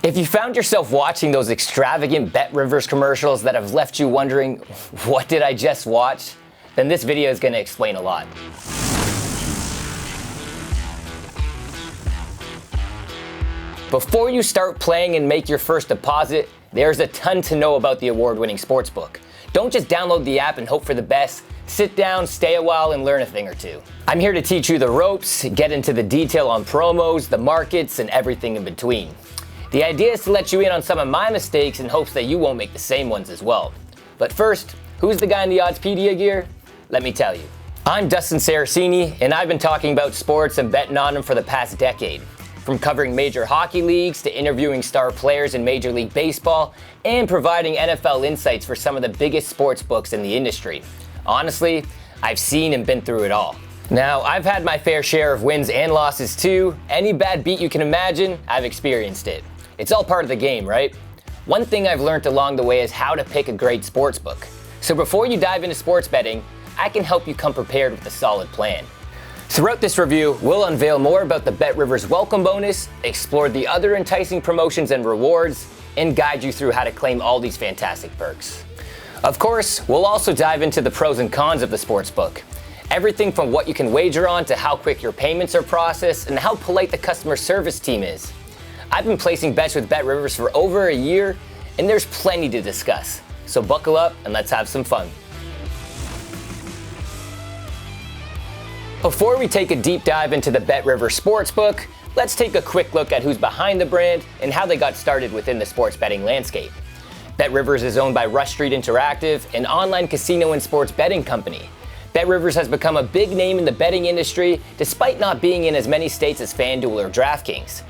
If you found yourself watching those extravagant BetRivers commercials that have left you wondering, what did I just watch? Then this video is going to explain a lot. Before you start playing and make your first deposit, there's a ton to know about the award-winning Sportsbook. Don't just download the app and hope for the best. Sit down, stay a while, and learn a thing or two. I'm here to teach you the ropes, get into the detail on promos, the markets, and everything in between. The idea is to let you in on some of my mistakes in hopes that you won't make the same ones as well. But first, who's the guy in the Oddspedia gear? Let me tell you. I'm Dustin Saracini, and I've been talking about sports and betting on them for the past decade. From covering major hockey leagues to interviewing star players in Major League Baseball and providing NFL insights for some of the biggest sports books in the industry. Honestly, I've seen and been through it all. Now, I've had my fair share of wins and losses too. Any bad beat you can imagine, I've experienced it. It's all part of the game, right? One thing I've learned along the way is how to pick a great sportsbook. So before you dive into sports betting, I can help you come prepared with a solid plan. Throughout this review, we'll unveil more about the BetRivers welcome bonus, explore the other enticing promotions and rewards, and guide you through how to claim all these fantastic perks. Of course, we'll also dive into the pros and cons of the sportsbook. Everything from what you can wager on to how quick your payments are processed and how polite the customer service team is. I've been placing bets with BetRivers for over a year, and there's plenty to discuss. So buckle up and let's have some fun. Before we take a deep dive into the BetRivers Sportsbook, let's take a quick look at who's behind the brand and how they got started within the sports betting landscape. BetRivers is owned by Rush Street Interactive, an online casino and sports betting company. BetRivers has become a big name in the betting industry despite not being in as many states as FanDuel or DraftKings.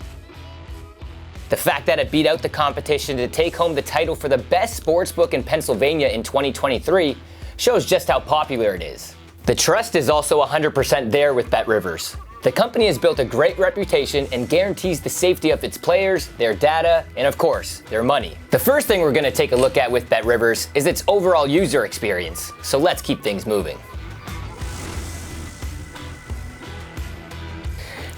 The fact that it beat out the competition to take home the title for the best sportsbook in Pennsylvania in 2023 shows just how popular it is. The trust is also 100% there with BetRivers. The company has built a great reputation and guarantees the safety of its players, their data, and of course, their money. The first thing we're going to take a look at with BetRivers is its overall user experience, so let's keep things moving.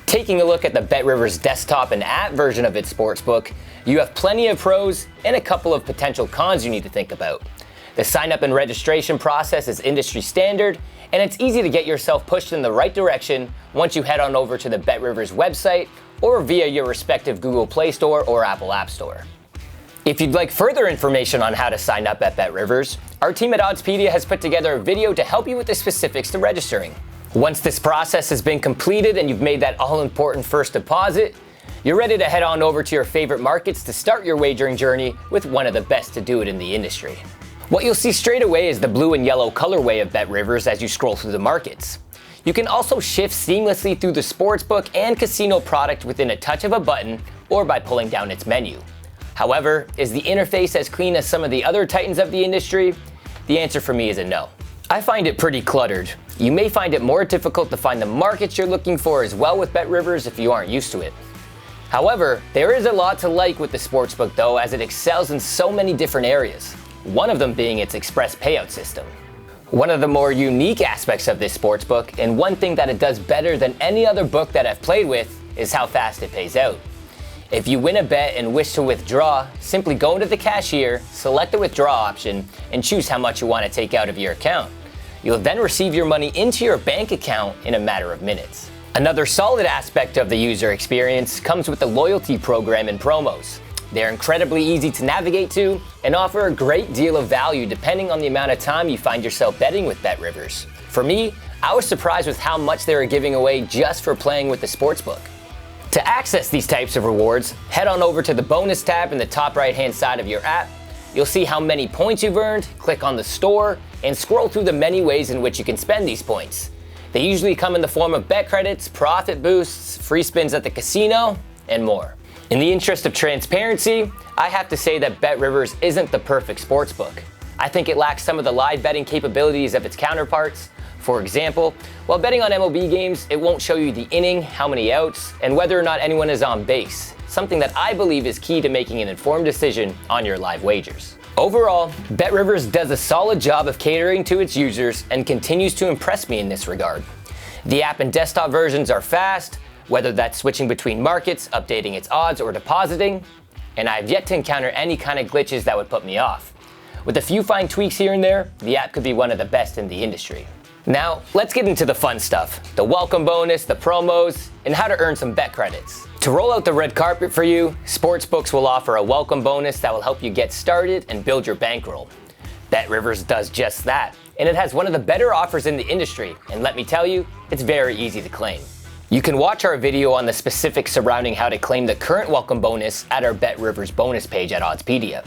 Taking a look at the BetRivers desktop and app version of its sportsbook, you have plenty of pros and a couple of potential cons you need to think about. The sign-up and registration process is industry standard, and it's easy to get yourself pushed in the right direction once you head on over to the BetRivers website or via your respective Google Play Store or Apple App Store. If you'd like further information on how to sign up at BetRivers, our team at Oddspedia has put together a video to help you with the specifics to registering. Once this process has been completed and you've made that all-important first deposit, you're ready to head on over to your favorite markets to start your wagering journey with one of the best to do it in the industry. What you'll see straight away is the blue and yellow colorway of BetRivers as you scroll through the markets. You can also shift seamlessly through the sportsbook and casino product within a touch of a button or by pulling down its menu. However, is the interface as clean as some of the other titans of the industry? The answer for me is a no. I find it pretty cluttered. You may find it more difficult to find the markets you're looking for as well with BetRivers if you aren't used to it. However, there is a lot to like with the sportsbook though, as it excels in so many different areas, one of them being its express payout system. One of the more unique aspects of this sportsbook, and one thing that it does better than any other book that I've played with, is how fast it pays out. If you win a bet and wish to withdraw, simply go into the cashier, select the withdraw option, and choose how much you want to take out of your account. You'll then receive your money into your bank account in a matter of minutes. Another solid aspect of the user experience comes with the loyalty program and promos. They're incredibly easy to navigate to and offer a great deal of value depending on the amount of time you find yourself betting with BetRivers. For me, I was surprised with how much they were giving away just for playing with the sportsbook. To access these types of rewards, head on over to the bonus tab in the top right-hand side of your app. You'll see how many points you've earned, click on the store, and scroll through the many ways in which you can spend these points. They usually come in the form of bet credits, profit boosts, free spins at the casino, and more. In the interest of transparency, I have to say that BetRivers isn't the perfect sportsbook. I think it lacks some of the live betting capabilities of its counterparts. For example, while betting on MLB games, it won't show you the inning, how many outs, and whether or not anyone is on base, something that I believe is key to making an informed decision on your live wagers. Overall, BetRivers does a solid job of catering to its users and continues to impress me in this regard. The app and desktop versions are fast, whether that's switching between markets, updating its odds, or depositing. and I've yet to encounter any kind of glitches that would put me off. With a few fine tweaks here and there, the app could be one of the best in the industry. Now, let's get into the fun stuff, the welcome bonus, the promos, and how to earn some bet credits. To roll out the red carpet for you, Sportsbooks will offer a welcome bonus that will help you get started and build your bankroll. BetRivers does just that, and it has one of the better offers in the industry, and let me tell you, it's very easy to claim. You can watch our video on the specifics surrounding how to claim the current welcome bonus at our BetRivers bonus page at Oddspedia.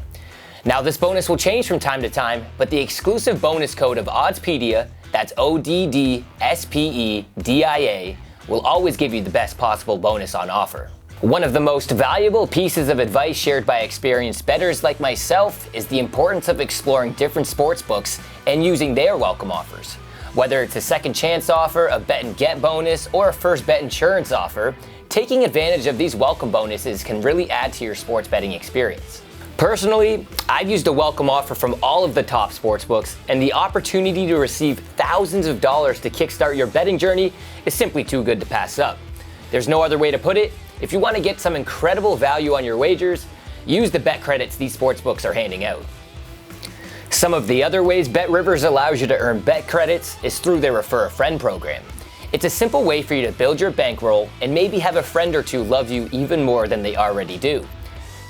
Now, this bonus will change from time to time, but the exclusive bonus code of Oddspedia, that's ODDSPEDIA, will always give you the best possible bonus on offer. One of the most valuable pieces of advice shared by experienced bettors like myself is the importance of exploring different sportsbooks and using their welcome offers. Whether it's a second chance offer, a bet and get bonus, or a first bet insurance offer, taking advantage of these welcome bonuses can really add to your sports betting experience. Personally, I've used a welcome offer from all of the top sportsbooks, and the opportunity to receive thousands of dollars to kickstart your betting journey is simply too good to pass up. There's no other way to put it. If you want to get some incredible value on your wagers, use the bet credits these sportsbooks are handing out. Some of the other ways BetRivers allows you to earn bet credits is through their Refer a Friend program. It's a simple way for you to build your bankroll and maybe have a friend or two love you even more than they already do.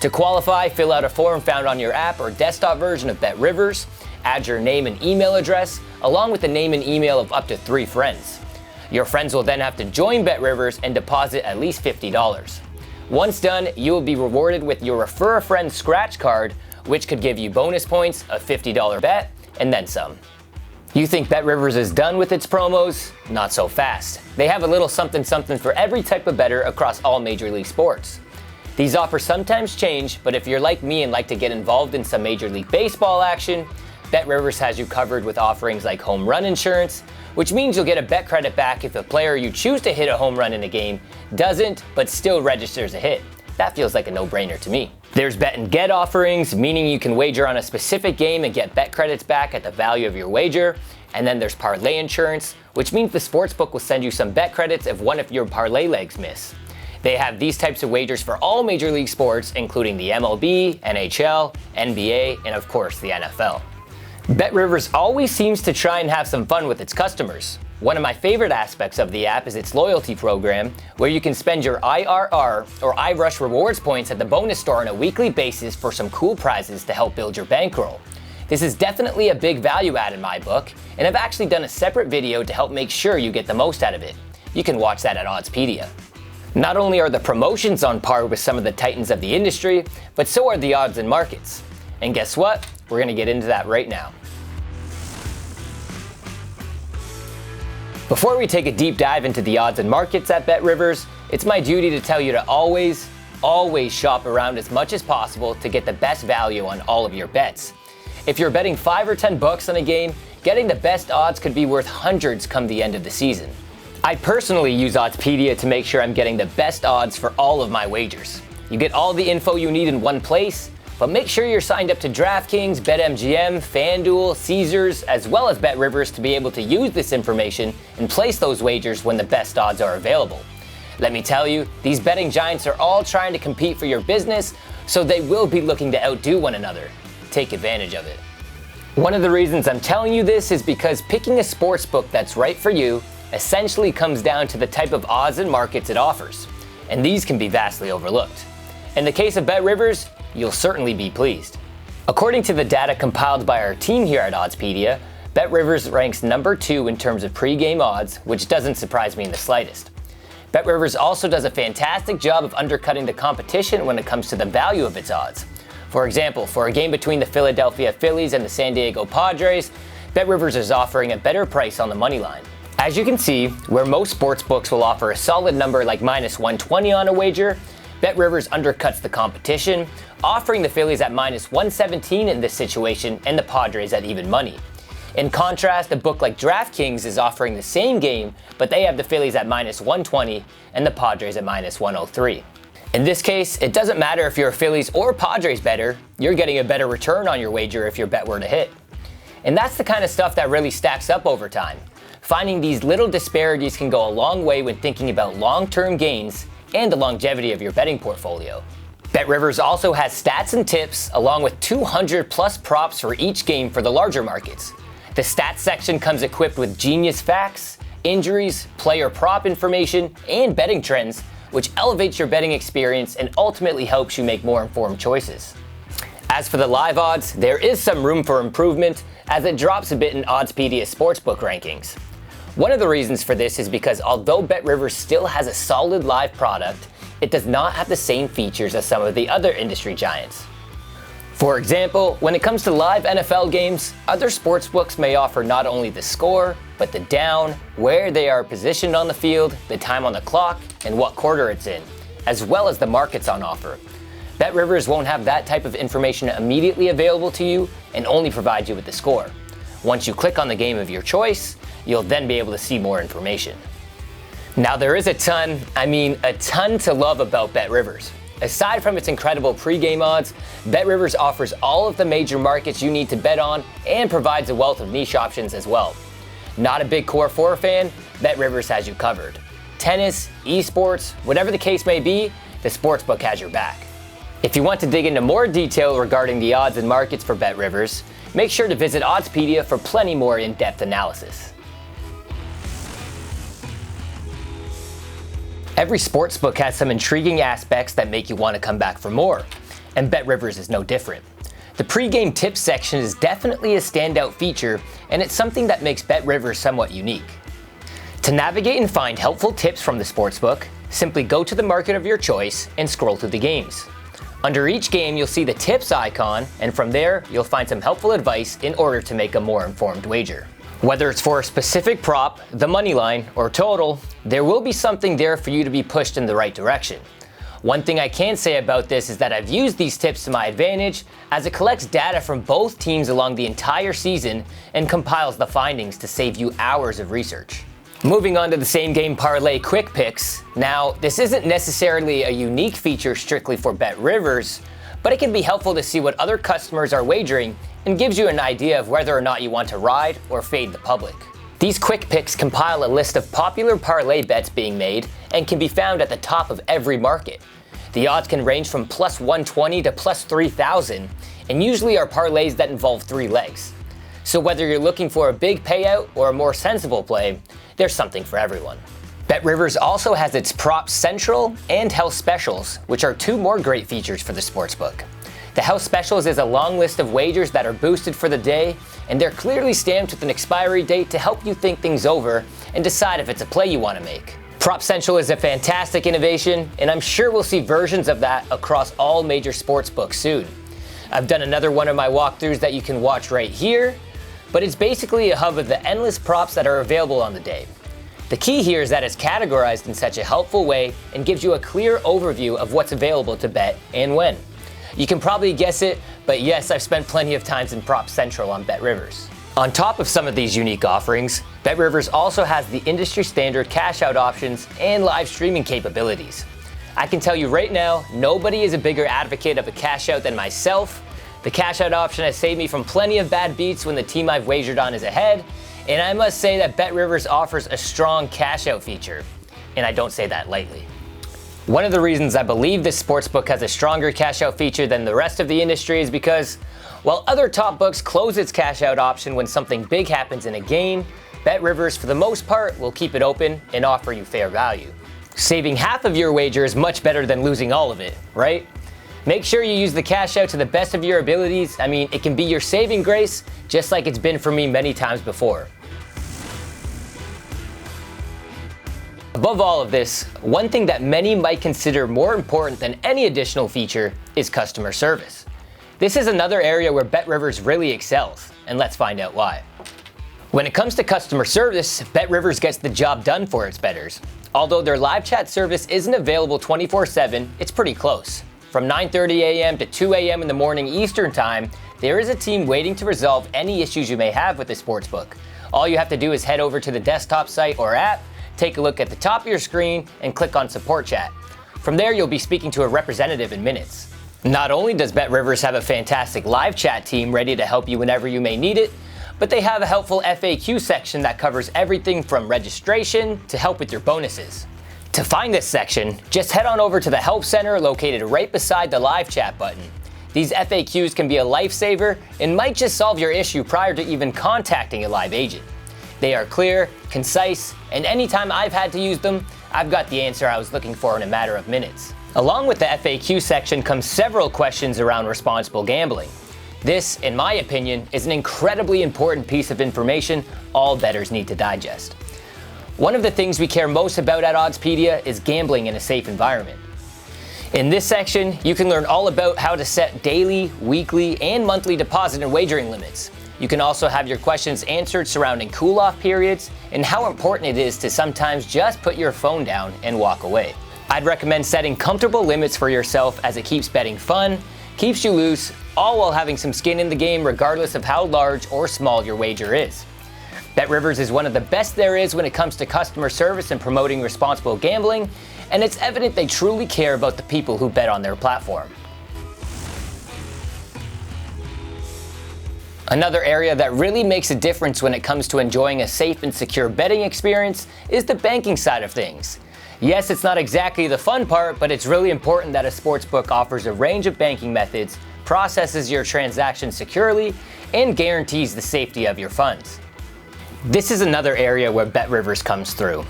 To qualify, fill out a form found on your app or desktop version of BetRivers, add your name and email address, along with the name and email of up to 3 friends. Your friends will then have to join BetRivers and deposit at least $50. Once done, you will be rewarded with your Refer a Friend scratch card, which could give you bonus points, a $50 bet, and then some. You think BetRivers is done with its promos? Not so fast. They have a little something for every type of bettor across all Major League sports. These offers sometimes change, but if you're like me and like to get involved in some Major League Baseball action, BetRivers has you covered with offerings like home run insurance, which means you'll get a bet credit back if a player you choose to hit a home run in a game doesn't, but still registers a hit. That feels like a no-brainer to me. There's bet and get offerings, meaning you can wager on a specific game and get bet credits back at the value of your wager. And then there's parlay insurance, which means the sportsbook will send you some bet credits if one of your parlay legs miss. They have these types of wagers for all Major League sports, including the MLB, NHL, NBA, and of course the NFL. BetRivers always seems to try and have some fun with its customers. One of my favorite aspects of the app is its loyalty program, where you can spend your IRR or iRush rewards points at the bonus store on a weekly basis for some cool prizes to help build your bankroll. This is definitely a big value add in my book, and I've actually done a separate video to help make sure you get the most out of it. You can watch that at Oddspedia. Not only are the promotions on par with some of the titans of the industry, but so are the odds and markets. And guess what? We're going to get into that right now. Before we take a deep dive into the odds and markets at BetRivers, it's my duty to tell you to always shop around as much as possible to get the best value on all of your bets. If you're betting $5 or $10 on a game, getting the best odds could be worth hundreds come the end of the season. I personally use Oddspedia to make sure I'm getting the best odds for all of my wagers. You get all the info you need in one place, but make sure you're signed up to DraftKings, BetMGM, FanDuel, Caesars, as well as BetRivers to be able to use this information and place those wagers when the best odds are available. Let me tell you, these betting giants are all trying to compete for your business, so they will be looking to outdo one another. Take advantage of it. One of the reasons I'm telling you this is because picking a sportsbook that's right for you essentially comes down to the type of odds and markets it offers, and these can be vastly overlooked. In the case of BetRivers, you'll certainly be pleased. According to the data compiled by our team here at Oddspedia, BetRivers ranks number 2 in terms of pre-game odds, which doesn't surprise me in the slightest. BetRivers also does a fantastic job of undercutting the competition when it comes to the value of its odds. For example, for a game between the Philadelphia Phillies and the San Diego Padres, BetRivers is offering a better price on the money line. As you can see, where most sportsbooks will offer a solid number like -120 on a wager, BetRivers undercuts the competition, offering the Phillies at -117 in this situation and the Padres at even money. In contrast, a book like DraftKings is offering the same game, but they have the Phillies at -120 and the Padres at -103. In this case, it doesn't matter if you're a Phillies or Padres bettor, you're getting a better return on your wager if your bet were to hit. And that's the kind of stuff that really stacks up over time. Finding these little disparities can go a long way when thinking about long-term gains and the longevity of your betting portfolio. BetRivers also has stats and tips along with 200 plus props for each game for the larger markets. The stats section comes equipped with genius facts, injuries, player prop information, and betting trends, which elevates your betting experience and ultimately helps you make more informed choices. As for the live odds, there is some room for improvement as it drops a bit in Oddspedia Sportsbook rankings. One of the reasons for this is because although BetRivers still has a solid live product, it does not have the same features as some of the other industry giants. For example, when it comes to live NFL games, other sportsbooks may offer not only the score, but the down, where they are positioned on the field, the time on the clock, and what quarter it's in, as well as the markets on offer. BetRivers won't have that type of information immediately available to you and only provide you with the score. Once you click on the game of your choice, you'll then be able to see more information. Now there is a ton to love about BetRivers. Aside from its incredible pregame odds, BetRivers offers all of the major markets you need to bet on and provides a wealth of niche options as well. Not a big Core 4 fan? BetRivers has you covered. Tennis, esports, whatever the case may be, the Sportsbook has your back. If you want to dig into more detail regarding the odds and markets for BetRivers, make sure to visit Oddspedia for plenty more in-depth analysis. Every sportsbook has some intriguing aspects that make you want to come back for more, and BetRivers is no different. The pregame tips section is definitely a standout feature, and it's something that makes BetRivers somewhat unique. To navigate and find helpful tips from the sportsbook, simply go to the market of your choice and scroll through the games. Under each game, you'll see the tips icon, and from there, you'll find some helpful advice in order to make a more informed wager. Whether it's for a specific prop, the money line, or total, there will be something there for you to be pushed in the right direction. One thing I can say about this is that I've used these tips to my advantage as it collects data from both teams along the entire season and compiles the findings to save you hours of research. Moving on to the same game parlay quick picks. Now, this isn't necessarily a unique feature strictly for BetRivers, but it can be helpful to see what other customers are wagering and gives you an idea of whether or not you want to ride or fade the public. These quick picks compile a list of popular parlay bets being made and can be found at the top of every market. The odds can range from plus 120 to plus 3,000 and usually are parlays that involve 3 legs. So whether you're looking for a big payout or a more sensible play, there's something for everyone. BetRivers also has its Prop Central and Health Specials, which are 2 more great features for the sportsbook. The Health Specials is a long list of wagers that are boosted for the day, and they're clearly stamped with an expiry date to help you think things over and decide if it's a play you want to make. Prop Central is a fantastic innovation, and I'm sure we'll see versions of that across all major sportsbooks soon. I've done another one of my walkthroughs that you can watch right here, but it's basically a hub of the endless props that are available on the day. The key here is that it's categorized in such a helpful way and gives you a clear overview of what's available to bet and when. You can probably guess it, but yes, I've spent plenty of times in Prop Central on BetRivers. On top of some of these unique offerings, BetRivers also has the industry standard cash out options and live streaming capabilities. I can tell you right now, nobody is a bigger advocate of a cash out than myself. The cash out option has saved me from plenty of bad beats when the team I've wagered on is ahead, and I must say that BetRivers offers a strong cash out feature, and I don't say that lightly. One of the reasons I believe this sportsbook has a stronger cash out feature than the rest of the industry is because, while other top books close its cash out option when something big happens in a game, BetRivers for the most part will keep it open and offer you fair value. Saving half of your wager is much better than losing all of it, right? Make sure you use the cash out to the best of your abilities. It can be your saving grace, just like it's been for me many times before. Above all of this, one thing that many might consider more important than any additional feature is customer service. This is another area where BetRivers really excels, and let's find out why. When it comes to customer service, BetRivers gets the job done for its bettors. Although their live chat service isn't available 24/7, it's pretty close. From 9:30 a.m. to 2 a.m. in the morning Eastern Time, there is a team waiting to resolve any issues you may have with the sportsbook. All you have to do is head over to the desktop site or app, take a look at the top of your screen, and click on Support Chat. From there, you'll be speaking to a representative in minutes. Not only does BetRivers have a fantastic live chat team ready to help you whenever you may need it, but they have a helpful FAQ section that covers everything from registration to help with your bonuses. To find this section, just head on over to the Help Center located right beside the live chat button. These FAQs can be a lifesaver and might just solve your issue prior to even contacting a live agent. They are clear, concise, and anytime I've had to use them, I've got the answer I was looking for in a matter of minutes. Along with the FAQ section comes several questions around responsible gambling. This, in my opinion, is an incredibly important piece of information all bettors need to digest. One of the things we care most about at Oddspedia is gambling in a safe environment. In this section, you can learn all about how to set daily, weekly, and monthly deposit and wagering limits. You can also have your questions answered surrounding cool-off periods and how important it is to sometimes just put your phone down and walk away. I'd recommend setting comfortable limits for yourself as it keeps betting fun, keeps you loose, all while having some skin in the game regardless of how large or small your wager is. BetRivers is one of the best there is when it comes to customer service and promoting responsible gambling, and it's evident they truly care about the people who bet on their platform. Another area that really makes a difference when it comes to enjoying a safe and secure betting experience is the banking side of things. Yes, it's not exactly the fun part, but it's really important that a sportsbook offers a range of banking methods, processes your transactions securely, and guarantees the safety of your funds. This is another area where BetRivers comes through.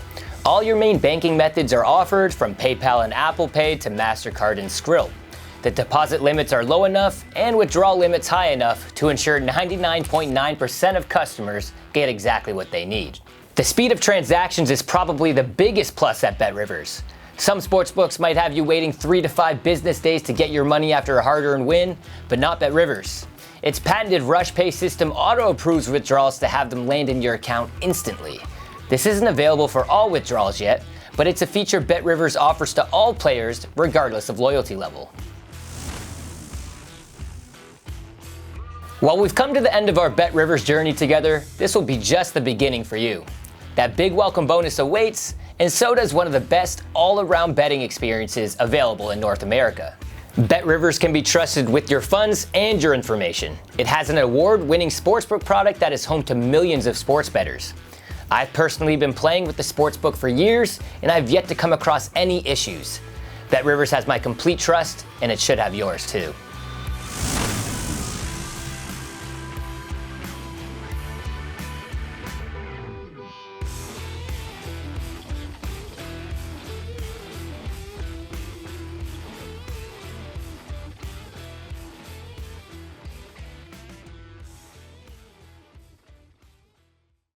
All your main banking methods are offered, from PayPal and Apple Pay to MasterCard and Skrill. The deposit limits are low enough and withdrawal limits high enough to ensure 99.9% of customers get exactly what they need. The speed of transactions is probably the biggest plus at BetRivers. Some sportsbooks might have you waiting 3 to 5 business days to get your money after a hard-earned win, but not BetRivers. Its patented Rush Pay system auto-approves withdrawals to have them land in your account instantly. This isn't available for all withdrawals yet, but it's a feature BetRivers offers to all players regardless of loyalty level. While we've come to the end of our BetRivers journey together, this will be just the beginning for you. That big welcome bonus awaits, and so does one of the best all-around betting experiences available in North America. BetRivers can be trusted with your funds and your information. It has an award-winning sportsbook product that is home to millions of sports bettors. I've personally been playing with the sportsbook for years, and I've yet to come across any issues. BetRivers has my complete trust, and it should have yours too.